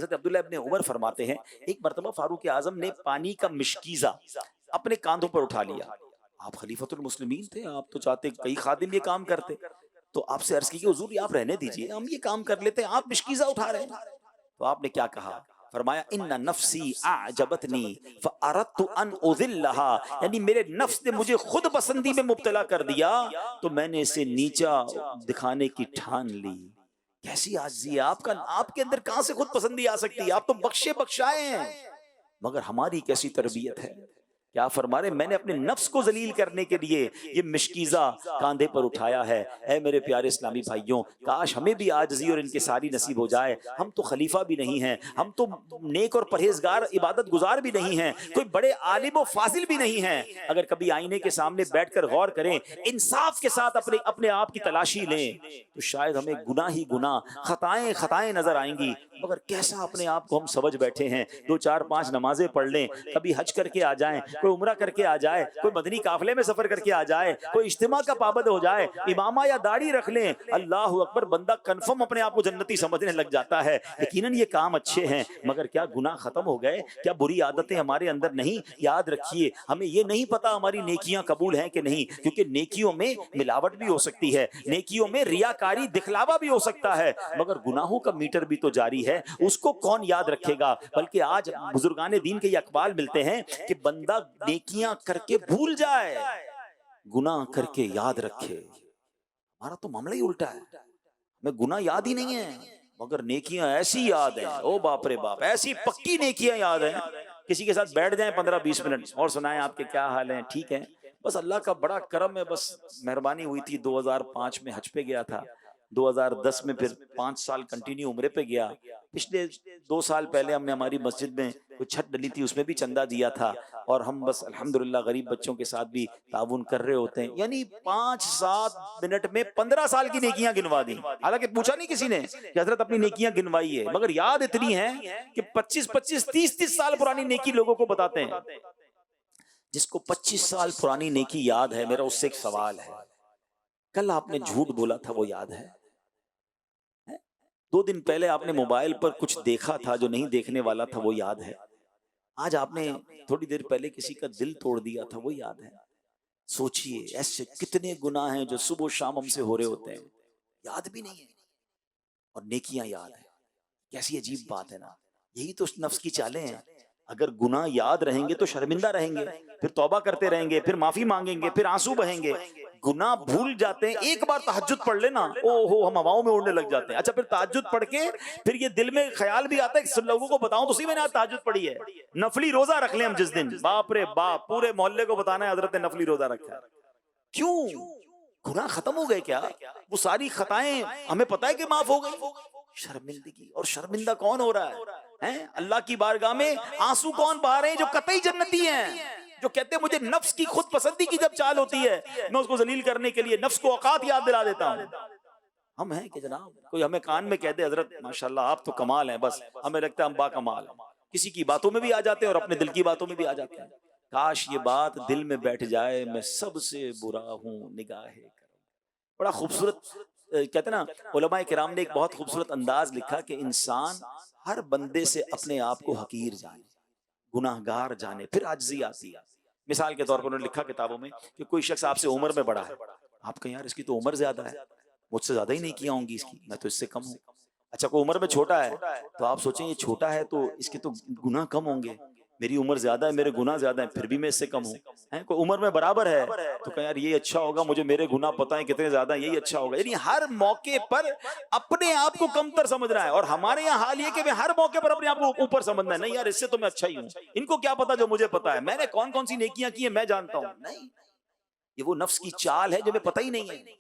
हज़रत अब्दुल्लाह इब्न उमर फरमाते हैं, एक मर्तबा फारूक आज़म ने पानी का मिशकीज़ा अपने कांधों पर उठा लिया। आप खलीफतुल मुस्लिमीन थे, आप तो चाहते कई खादिम ये काम करते। तो आपसे अर्ज़ की कि हुज़ूर आप रहने दीजिए, हम ये काम कर लेते हैं, आप मिशकीज़ा उठा रहे हैं। तो आपने क्या कहा? फरमाया इन्ना नफ्सी अअजबतनी फअरदतु अन उज़िल्लहा, यानी मेरे नफ्स ने मुझे खुद पसंदी में मुब्तला कर दिया, तो मैंने इसे नीचा दिखाने की ठान ली। कैसी आजिज़ी है आपका, आपके अंदर कहाँ से खुद पसंदी आ सकती है? आप तो बख्शे बख्शाए हैं। मगर हमारी कैसी तरबियत है। क्या फरमा रहे, मैंने अपने नफ्स को जलील करने के लिए ये मिशकीज़ा कांधे पर उठाया है। ऐ मेरे प्यारे इस्लामी भाइयों, काश हमें भी आजिज़ी और इनकिसारी नसीब हो जाए। हम तो खलीफा भी नहीं हैं, हम तो नेक और परहेजगार इबादत गुजार भी नहीं हैं, कोई बड़े आलिम व फाजिल भी नहीं हैं। अगर कभी आईने के सामने बैठकर गौर करें, इंसाफ के साथ अपने अपने आप की तलाशी लें, तो शायद हमें गुनाह ही गुनाह, खताएं खताएं नजर आएंगी। मगर कैसा अपने आप को हम समझ बैठे हैं। दो चार पांच नमाजें पढ़ लें, कभी हज करके आ जाएं, कोई उम्रा करके आ जाए, कोई मदनी काफिले में सफर करके आ जाए, कोई इज्तिमा का पाबंद हो जाए, इमामा या दाढ़ी रख लें, अल्लाह अकबर, बंदा कन्फर्म अपने आप को जन्नती समझने लग जाता है। यकीनन ये काम अच्छे हैं, मगर क्या गुनाह खत्म हो गए? क्या बुरी आदतें हमारे अंदर नहीं? याद रखिए, हमें ये नहीं पता हमारी नेकियां कबूल हैं कि नहीं, क्योंकि नेकियों में मिलावट भी हो सकती है, नेकियों में रियाकारी दिखलावा भी हो सकता है, मगर गुनाहों का मीटर भी तो जारी है, उसको कौन याद रखेगा? बल्कि आज बुजुर्गाने दीन के ये अकबाल मिलते हैं कि बंदा नेकियां करके भूल जाए, गुनाह करके याद रखे। हमारा तो मामला ही उल्टा है, हमें गुनाह याद ही नहीं है, मगर नेकियां ऐसी याद है, ओ बाप रे बाप, ऐसी पक्की नेकियां याद है। किसी के साथ बैठ जाएं 15-20 मिनट और सुनाएं आपके क्या हाल है, ठीक है, बस अल्लाह का बड़ा करम है, बस मेहरबानी हुई थी। 2005 में हज पे गया था, 2010 में फिर 5 साल कंटिन्यू उम्रे पे गया। पिछले 2 साल पहले हमने हमारी मस्जिद में कोई छत डली थी, उसमें भी चंदा दिया था। और हम बस अल्हम्दुलिल्लाह गरीब बच्चों के साथ भी ताउन कर रहे होते हैं। यानी 5-7 मिनट में 15 साल की नेकियां गिनवा दी। हालांकि पूछा नहीं किसी ने कि हजरत अपनी नेकियां गिनवाई है, मगर याद इतनी है कि 25-25, 30-30 साल पुरानी नेकी लोगों को बताते हैं। जिसको 25 साल पुरानी नेकी याद है, मेरा उससे एक सवाल है, कल आपने झूठ बोला था वो याद है? 2 दिन पहले आपने मोबाइल पर कुछ देखा था जो नहीं देखने वाला था, वो याद है? आज आपने थोड़ी देर पहले किसी का दिल तोड़ दिया था, वो याद है? सोचिए, ऐसे कितने गुनाह हैं जो सुबह शाम हमसे हो रहे होते हैं, याद भी नहीं है, और नेकियां याद है। कैसी अजीब बात है ना। यही तो नफ्स की चालें हैं। अगर गुनाह याद रहेंगे तो शर्मिंदा रहेंगे, फिर तौबा करते रहेंगे, फिर माफी मांगेंगे, फिर आंसू बहेंगे। गुनाह भूल जाते हैं, एक बार तहज्जुद पढ़ लेना, ओहो, हम हवाओं में उड़ने लग जाते हैं। अच्छा, फिर तहज्जुद पढ़ के फिर ये दिल में ख्याल भी आता है कि सब लोगों को बताऊं तो सही मैंने आज तहज्जुद पढ़ी है। नफली रोजा रख ले हम जिस दिन, बाप रे बाप, पूरे मोहल्ले को बताना है हजरत ने नफली रोजा रखा है। क्यों? गुनाह खत्म हो गए क्या? वो सारी खताएं हमें पता है कि माफ हो गई। शर्मिंदगी, और शर्मिंदा कौन हो रहा है? हैं? अल्लाह की बारगाह में आंसू कौन बहा रहे हैं? जो कतई जन्नती हैं, जो कहते हैं मुझे नफ्स की खुद पसंदी की जब चाल होती है, मैं उसको जलील करने के लिए नफ्स को औकात याद दिला देता हूँ। हम हैं कि जनाब, कोई हमें कान में कह दे हजरत माशाल्लाह आप तो कमाल हैं, बस हमें लगता है हम बाकमाल हैं। किसी की बातों में भी आ जाते हैं और अपने दिल की बातों में भी आ जाते हैं। काश ये बात दिल में बैठ जाए, मैं सबसे बुरा हूँ निगाहे करम। बड़ा खूबसूरत कहते ना, उलमाए किराम ने एक बहुत खूबसूरत अंदाज लिखा कि इंसान हर बंदे से अपने आप को हकीर जाने, गुनाहगार जाने, फिर आजिज़ी आती है। मिसाल के तौर पर उन्होंने लिखा किताबों में कि कोई शख्स आपसे उम्र में बड़ा है, आप कहें यार इसकी तो उम्र ज्यादा है, मुझसे ज्यादा ही नहीं किया होंगी इसकी, मैं तो इससे कम हूँ। अच्छा, कोई उम्र में छोटा है तो आप सोचें ये छोटा है तो इसके तो गुनाह कम होंगे, मेरी उम्र ज्यादा है, मेरे गुनाह ज्यादा है, फिर भी मैं इससे कम हूँ। हैं, कोई उम्र में बराबर है तो कहें यार ये अच्छा होगा, मुझे मेरे गुनाह पता है कितने ज्यादा है, यही अच्छा होगा। यानी हर मौके पर अपने आप को कमतर समझ रहा है। और हमारे यहाँ हाल ये कि मैं हर मौके पर अपने आप को ऊपर समझना है, नहीं यार इससे तो मैं अच्छा ही हूँ, इनको क्या पता जो मुझे पता है, मैंने कौन कौन सी नेकियां की है मैं जानता हूँ। नहीं, ये वो नफ्स की चाल है जो हमें पता ही नहीं है।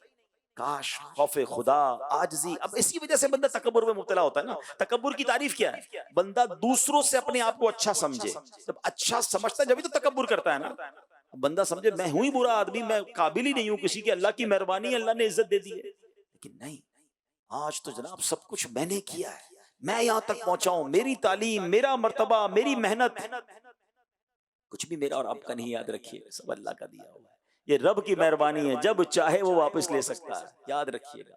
काश खौफे खुदा, आजजी, अब इसी वजह से बंदा तकब्बुर में मुब्तला होता है ना। तकब्बुर की तारीफ क्या है? बंदा दूसरों से अपने आप को अच्छा समझे। जब अच्छा समझता है जब तो तकब्बुर करता है ना। बंदा समझे मैं हूं ही बुरा आदमी, मैं काबिल ही नहीं हूं किसी की, अल्लाह की मेहरबानी, अल्लाह ने इज्जत दे दी है। लेकिन नहीं, आज तो जनाब सब कुछ मैंने किया है, मैं यहां तक पहुंचा हूं, मेरी तालीम, मेरा मर्तबा, मेरी मेहनत, कुछ भी मेरा और आपका नहीं। याद रखिए, सब अल्लाह का दिया हुआ है। ये रब की मेहरबानी है, जब चाहे वो वापस ले सकता है, याद रखिएगा।